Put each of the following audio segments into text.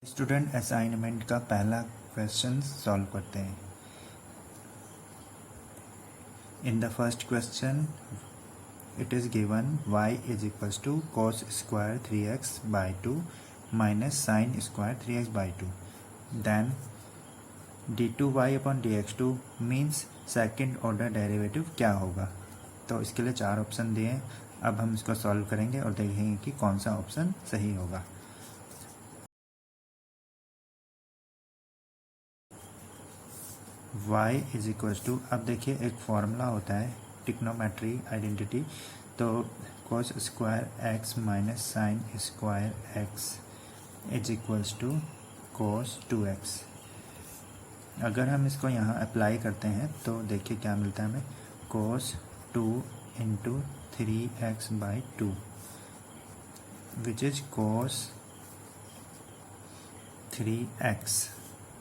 Student assignment का पहला question solve करते हैं। In the first question it is given y is equals to cos square 3x by 2 minus sine square 3x by 2 then d2y upon dx2 means second order derivative क्या होगा। तो इसके लिए चार ऑप्शन दिए हैं। अब हम इसको सॉल्व करेंगे और देखेंगे कि कौन सा ऑप्शन सही होगा। y इज इक्वल्स टू, अब देखिए एक फॉर्मूला होता है ट्रिग्नोमेट्री आइडेंटिटी, तो cos square x minus sine square x is equals to cos 2x। अगर हम इसको यहाँ अप्लाई करते हैं तो देखिए क्या मिलता है हमें, cos 2 into 3x by 2 which is cos 3x।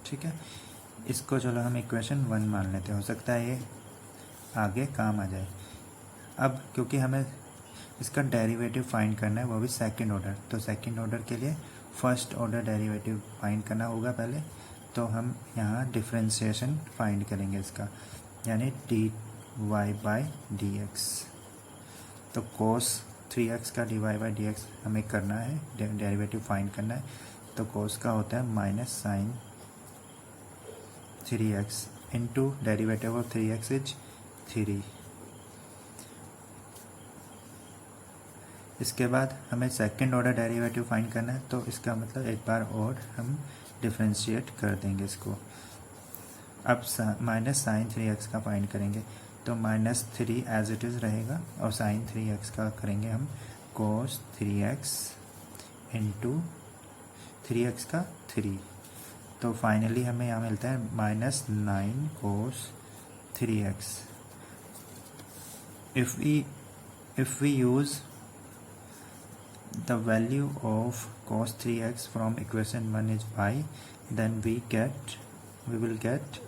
ठीक है, इसको चलो हम इक्वेशन 1 मान लेते हैं, हो सकता है ये आगे काम आ जाए। अब क्योंकि हमें इसका डेरिवेटिव फाइंड करना है, वो भी सेकंड ऑर्डर, तो सेकंड ऑर्डर के लिए फर्स्ट ऑर्डर डेरिवेटिव फाइंड करना होगा पहले। तो हम यहाँ डिफरेंशिएशन फाइंड करेंगे इसका, यानी dy बाई dx। तो cos 3x का dy बाई dx हमें करना है, डेरिवेटिव फाइंड करना है। तो cos का होता है minus sine 3x into derivative of 3x is 3। इसके बाद हमें सेकंड ऑर्डर डेरिवेटिव फाइंड करना है, तो इसका मतलब एक बार और हम डिफरेंशिएट कर देंगे इसको। अब माइनस साइन 3x का फाइंड करेंगे, तो माइनस 3 एज इट इज़ रहेगा और साइन 3x का करेंगे हम cos 3x इंटू 3x का 3। तो फाइनली हमें यहाँ मिलता है minus 9 cos 3x। if we use the value of cos 3x from equation 1 is y, then we will get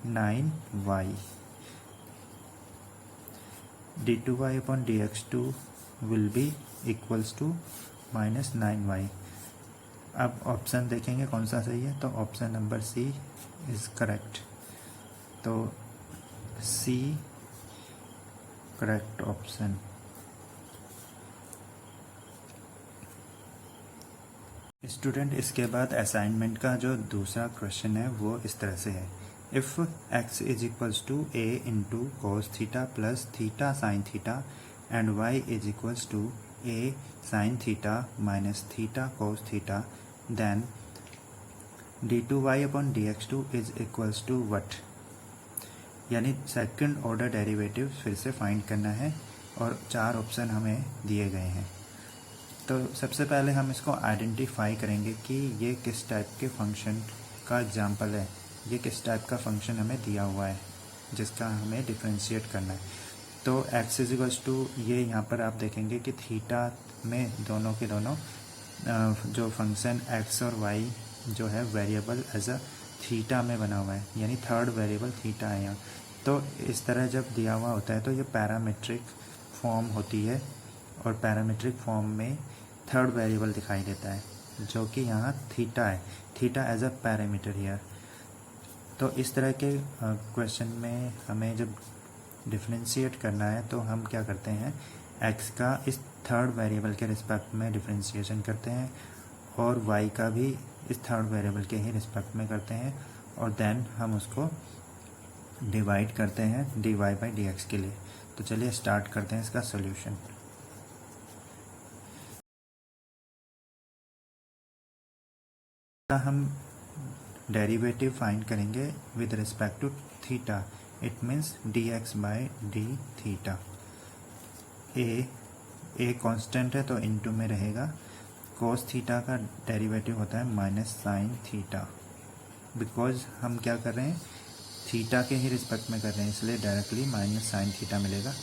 9y। d2y upon dx2 will be equals to minus 9y। अब option देखेंगे कौन सा सही है, तो option number C is correct. तो C correct option. Student इसके बाद असाइनमेंट का जो दूसरा क्वेश्चन है वो इस तरह से है, if x is equals to a into cos theta plus theta sine theta and y is equals to a sine theta minus theta cos theta, then d2y upon dx2 is equals to what. यानी second order derivative फिर से find करना है और चार option हमें दिए गए हैं। तो सबसे पहले हम इसको आइडेंटिफाई करेंगे कि ये किस टाइप के फंक्शन का एग्जांपल है, ये किस टाइप का फंक्शन हमें दिया हुआ है जिसका हमें डिफरेंशिएट करना है। तो x इज इक्वल्स टू, ये यहाँ पर आप देखेंगे कि थीटा में दोनों के दोनों जो फंक्शन x और y जो है वेरिएबल एज अ थीटा में बना हुआ है, यानी थर्ड वेरिएबल थीटा है यहाँ। तो इस तरह जब दिया हुआ होता है तो ये पैरामीट्रिक फॉर्म होती है और पैरामीट्रिक फॉर्म में थर्ड वेरिएबल दिखाई देता है जो कि यहाँ थीटा है, theta as a parameter here. तो इस तरह के क्वेश्चन में हमें जब डिफरेंशिएट करना है तो हम क्या करते हैं, x का इस थर्ड वेरिएबल के रिस्पेक्ट में डिफरेंशिएशन करते हैं और y का भी इस थर्ड वेरिएबल के ही रिस्पेक्ट में करते हैं और देन हम उसको डिवाइड करते हैं dy बाई dx के लिए। तो चलिए स्टार्ट करते हैं इसका सोल्यूशन। हम डेरिवेटिव फाइंड करेंगे with respect to theta, it means dx by D theta. A constant है तो इनटू में रहेगा, cos थीटा का डेरिवेटिव होता है माइनस साइन थीटा। बिकॉज हम क्या कर रहे हैं, थीटा के ही रिस्पेक्ट में कर रहे हैं, इसलिए डायरेक्टली माइनस साइन थीटा मिलेगा।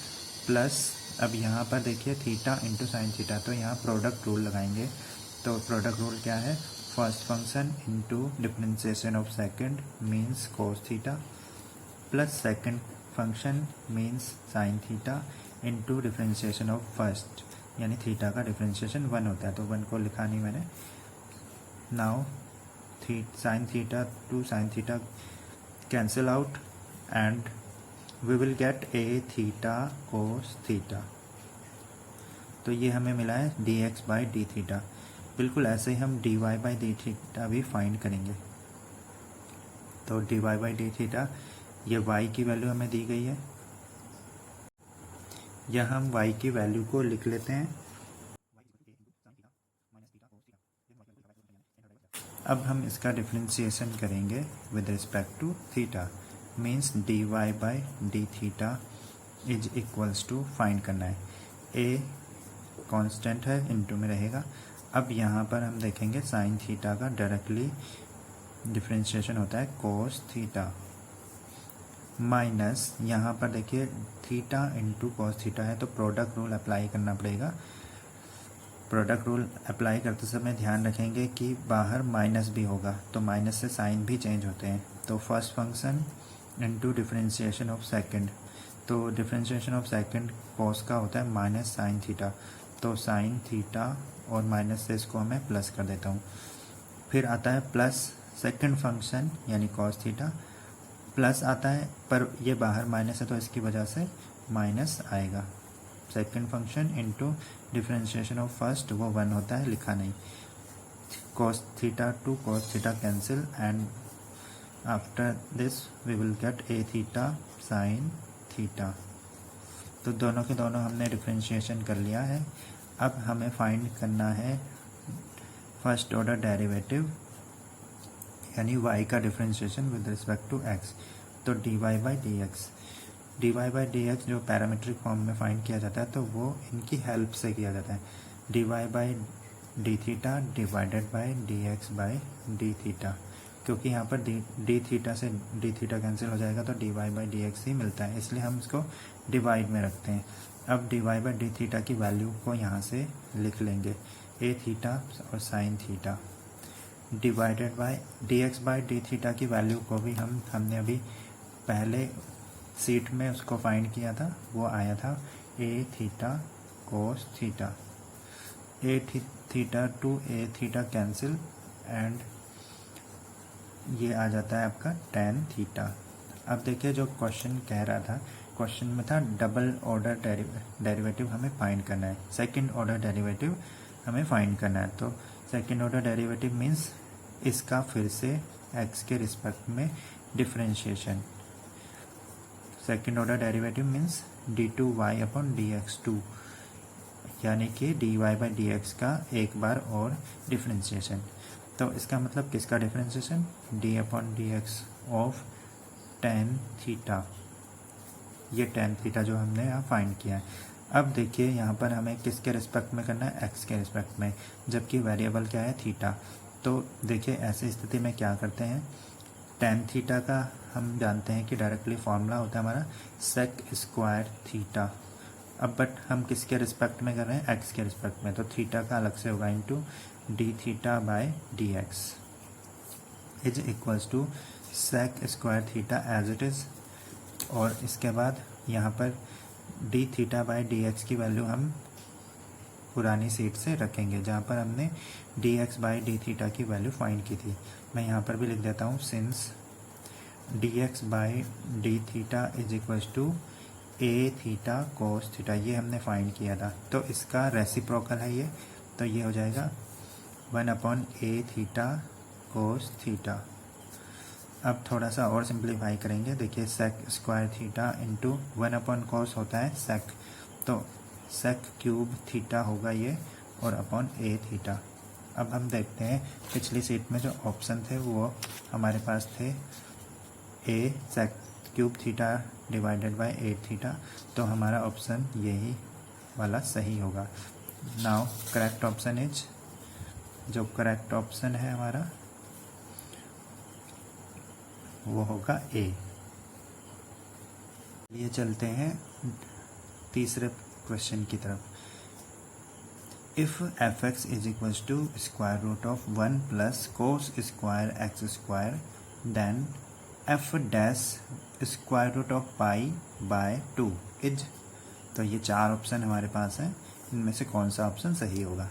प्लस अब यहाँ पर देखिए थीटा इंटू साइन थीटा, तो यहाँ प्रोडक्ट रूल लगाएंगे। तो प्रोडक्ट रूल क्या है, first function into differentiation of second means cos theta plus second function means sine theta into differentiation of first, यानी थीटा का डिफरेंशिएशन 1 होता है, तो 1 को लिखा नहीं मैंने। Now sin theta to sin theta cancel out and we will get a theta cos theta। तो ये हमें मिला है dx by d theta। बिल्कुल ऐसे ही हम dy by d theta भी फाइंड करेंगे। तो dy by d theta, ये y की वैल्यू हमें दी गई है, या हम y की वैल्यू को लिख लेते हैं। अब हम इसका डिफ्रेंशिएशन करेंगे with respect to theta, means dy by D theta is equals to find करना है। a कांस्टेंट है, इनटू में रहेगा। अब यहाँ पर हम देखेंगे साइन थीटा का डायरेक्टली डिफ्रेंशिएशन होता है कोस थीटा, माइनस यहाँ पर देखिए थीटा इंटू कॉस थीटा है, तो प्रोडक्ट रूल अप्लाई करना पड़ेगा। प्रोडक्ट रूल अप्लाई करते समय ध्यान रखेंगे कि बाहर माइनस भी होगा, तो माइनस से साइन भी चेंज होते हैं। तो first function into differentiation of second, तो डिफरेंशिएशन ऑफ सेकंड कॉस का होता है माइनस साइन थीटा, तो साइन थीटा और माइनस से इसको मैं प्लस कर देता हूँ। फिर आता है प्लस सेकंड फंक्शन यानी कॉस थीटा, प्लस आता है पर ये बाहर माइनस है तो इसकी वजह से माइनस आएगा। Second function into differentiation of first, वो 1 होता है, लिखा नहीं। cos theta to cos theta cancel and after this we will get a theta sine theta. तो दोनों के दोनों हमने डिफरेंशिएशन कर लिया है। अब हमें फाइंड करना है फर्स्ट ऑर्डर डेरिवेटिव यानी y का differentiation with respect to x। तो dy by D X, dy by D X जो पैरामीट्रिक फॉर्म में फाइंड किया जाता है तो वो इनकी हेल्प से किया जाता है। dy by D theta divided by D X by D theta, क्योंकि यहाँ पर डी थीटा से डी थीटा कैंसिल हो जाएगा तो dy बाई डी एक्स ही मिलता है, इसलिए हम इसको डिवाइड में रखते हैं। अब dy बाई डी थीटा की वैल्यू को यहाँ से लिख लेंगे a थीटा और sine theta divided by D X by D theta की वैल्यू को भी हमने अभी पहले सीट में उसको फाइंड किया था, वो आया था a theta cos theta, a theta two a theta cancel and ये आ जाता है आपका tan थीटा। अब देखिए जो क्वेश्चन कह रहा था, क्वेश्चन में था डबल ऑर्डर डेरिवेटिव हमें फाइंड करना है, सेकंड ऑर्डर डेरिवेटिव हमें फाइंड करना है। तो सेकंड ऑर्डर डेरिवेटिव मीन्स इसका फिर से x के रिस्पेक्ट में differentiation. Second order derivative means d2y upon dx2, यानी कि dy बाई डी एक्स का एक बार और डिफरेंशिएशन। तो इसका मतलब किसका differentiation, d upon D x of tan theta, ये tan थीटा जो हमने यहाँ फाइंड किया है। अब देखिए यहाँ पर हमें किसके रिस्पेक्ट में करना है, x के रिस्पेक्ट में, जबकि वेरिएबल क्या है थीटा। तो देखिए ऐसी स्थिति में क्या करते हैं, tan थीटा का हम जानते हैं कि डायरेक्टली फॉर्मूला होता है हमारा सेक स्क्वायर थीटा। अब बट हम किसके रिस्पेक्ट में कर रहे हैं, x के रिस्पेक्ट में, तो थीटा का अलग से होगा into D theta by D X is equals to sec square theta as it is. और इसके बाद यहाँ पर D theta by D X की वैल्यू हम पुरानी सीट से रखेंगे जहाँ पर हमने D X by D theta की वैल्यू फाइंड की थी। मैं यहाँ पर भी लिख देता हूँ since D X by D theta is equals to a theta cos theta, ये हमने फाइंड किया था, तो इसका रेसिप्रोकल है ये, तो ये हो जाएगा 1 upon a theta cos theta. अब थोड़ा सा और सिंप्लीफाई करेंगे, देखिए sec square theta into 1 upon cos होता है सेक, तो सेक क्यूब थीटा होगा ये, और अपॉन ए थीटा। अब हम देखते हैं पिछली सीट में जो ऑप्शन थे वो हमारे पास थे a sec cube theta divided by a theta, तो हमारा ऑप्शन यही वाला सही होगा। नाउ करेक्ट ऑप्शन इज, जो करेक्ट ऑप्शन है हमारा वो होगा ए। ये चलते हैं तीसरे क्वेश्चन की तरफ। If F X is equals to square root of 1 plus cos square X square then F dash square root of pi by 2 is, तो ये 4 ऑप्शन हमारे पास हैं, इनमें से कौन सा ऑप्शन सही होगा।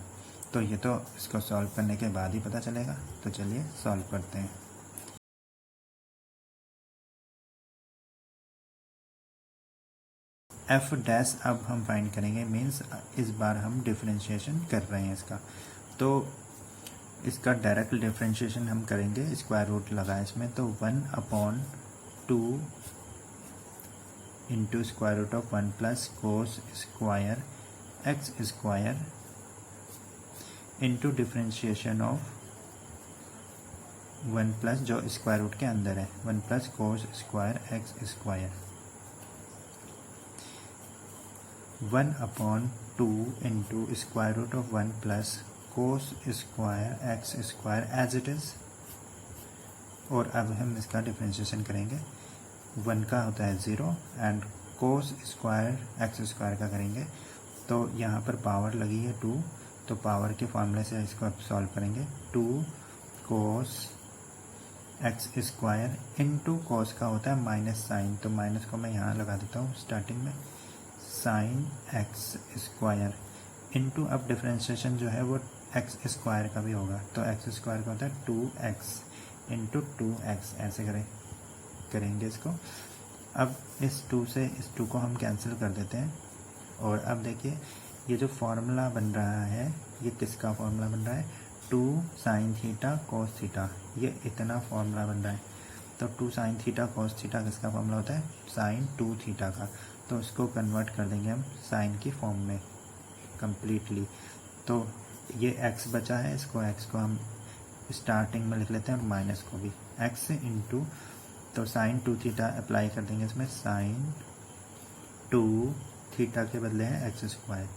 तो ये तो इसको सॉल्व करने के बाद ही पता चलेगा। तो चलिए सॉल्व करते हैं। एफ डैश अब हम फाइंड करेंगे, मीन्स इस बार हम डिफरेंशिएशन कर रहे हैं इसका। तो इसका डायरेक्ट डिफरेंशिएशन हम करेंगे, स्क्वायर रूट लगा इसमें, तो 1/2 into square root of 1 plus cos square X square into differentiation of 1 plus जो स्क्वायर रूट के अंदर है 1 plus cos square X square 1/2 into square root of 1 plus cos square X square as it is. और अब हम इसका differentiation करेंगे, 1 का होता है 0 and cos square X square का करेंगे। तो यहाँ पर पावर लगी है 2, तो पावर के फॉर्मूले से इसको अब सॉल्व करेंगे। 2 cos x square into cos का होता है माइनस साइन, तो माइनस को मैं यहाँ लगा देता हूँ स्टार्टिंग में, साइन एक्स स्क्वायर इंटू अब डिफरेंशिएशन जो है वो एक्स स्क्वायर का भी होगा, तो एक्स स्क्वायर का होता है 2x इंटू 2x, ऐसे करेंगे इसको। अब इस 2 से इस 2 को हम कैंसिल कर देते हैं। और अब देखिए ये जो फॉर्मूला बन रहा है ये किसका फॉर्मूला बन रहा है, 2 साइन थीटा कोस थीटा, ये इतना फॉर्मूला बन रहा है। तो 2 साइन थीटा कोस थीटा किसका फॉर्मूला होता है, साइन 2 थीटा का। तो इसको कन्वर्ट कर देंगे हम साइन की फॉर्म में कम्प्लीटली। तो ये x बचा है, इसको x को हम स्टार्टिंग में लिख लेते हैं और माइनस को भी x इंटू, तो साइन 2 थीटा अप्लाई कर देंगे इसमें, साइन 2 थीटा के बदले हैं X square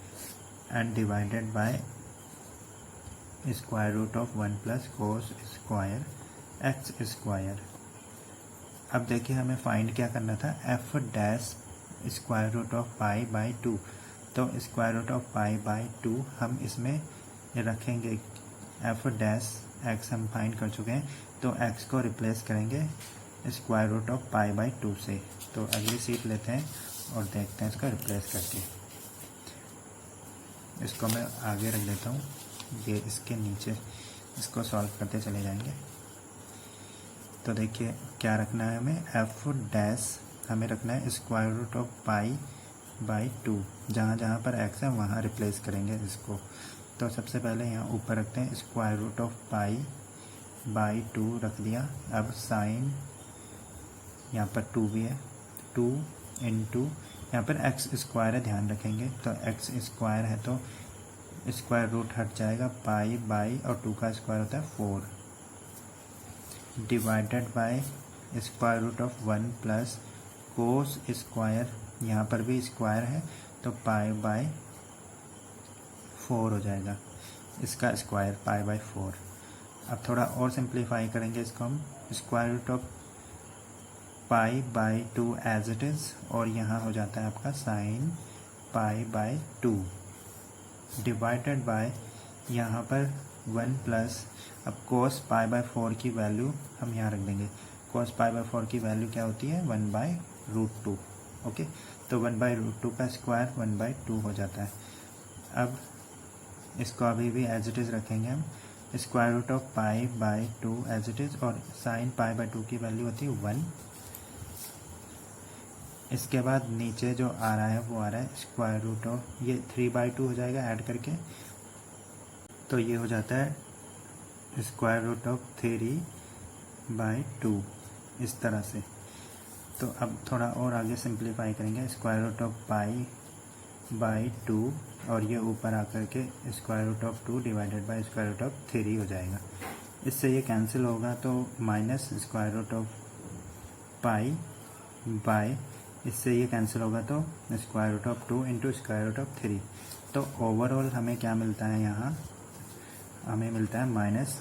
and divided by square root of 1 plus cos square X square. अब देखिए हमें फाइंड क्या करना था, F dash square root of pi by 2। तो square root of pi by 2 हम इसमें रखेंगे, एफ डैश एक्स हम फाइंड कर चुके हैं, तो एक्स को रिप्लेस करेंगे square root of pi by 2 से। तो अगली सीट लेते हैं और देखते हैं इसको रिप्लेस करके। इसको मैं आगे रख देता हूँ, ये इसके नीचे, इसको सॉल्व करते चले जाएंगे। तो देखिए क्या रखना है हमें, एफ डैश हमें रखना है square root of pi by 2, जहाँ जहाँ पर एक्स है वहाँ रिप्लेस करेंगे इसको। तो सबसे पहले यहाँ ऊपर रखते हैं square root of pi by 2 रख दिया। अब साइन यहाँ पर 2 भी है, 2 इंटू यहाँ पर एक्स स्क्वायर है, ध्यान रखेंगे, तो एक्स स्क्वायर है तो स्क्वायर रूट हट जाएगा, पाई बाई और 2 का स्क्वायर होता है 4, divided by square root of 1 plus cos square, यहाँ पर भी स्क्वायर है तो पाई बाय 4 हो जाएगा, इसका स्क्वायर पाई बाय 4। अब थोड़ा और सिंप्लीफाई करेंगे इसको हम, square root of pi by 2 as it is, और यहाँ हो जाता है आपका sine pi by 2 divided by यहाँ पर 1 प्लस, अब कोस पाई बाई 4 की वैल्यू हम यहाँ रख देंगे, कोस पाई बाई 4 की वैल्यू क्या होती है, 1/√2। ओके, तो 1/√2 का स्क्वायर 1/2 हो जाता है। अब इसको अभी भी एज इट इज़ रखेंगे हम, square root of pi by 2 as it is, और साइन पाई बाई 2 की वैल्यू होती है 1। इसके बाद नीचे जो आ रहा है वो आ रहा है स्क्वायर रूट ऑफ, ये 3/2 हो जाएगा ऐड करके, तो ये हो जाता है स्क्वायर रूट ऑफ 3/2 इस तरह से। तो अब थोड़ा और आगे सिंप्लीफाई करेंगे, square root of pi by 2 और ये ऊपर आकर के square root of 2 divided by square root of 3 हो जाएगा। इससे ये कैंसिल होगा तो minus square root of pi by, इससे ये कैंसिल होगा तो square root of 2 into square root of 3। तो ओवरऑल हमें क्या मिलता है, यहाँ हमें मिलता है minus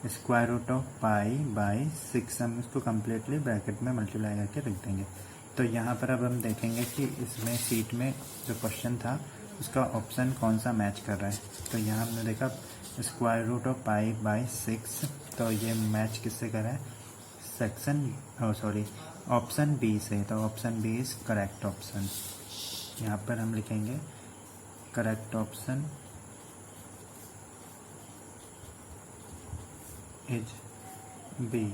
square root of pi by 6। हम इसको कम्प्लीटली ब्रैकेट में मल्टीप्लाई करके रख देंगे। तो यहाँ पर अब हम देखेंगे कि इसमें सीट में जो क्वेश्चन था उसका ऑप्शन कौन सा मैच कर रहा है। तो यहाँ हमने देखा square root of pi by 6, तो ये मैच किससे कर रहा है, ऑप्शन बी से। तो option B is correct option. यहाँ पर हम लिखेंगे करेक्ट ऑप्शन इज बी।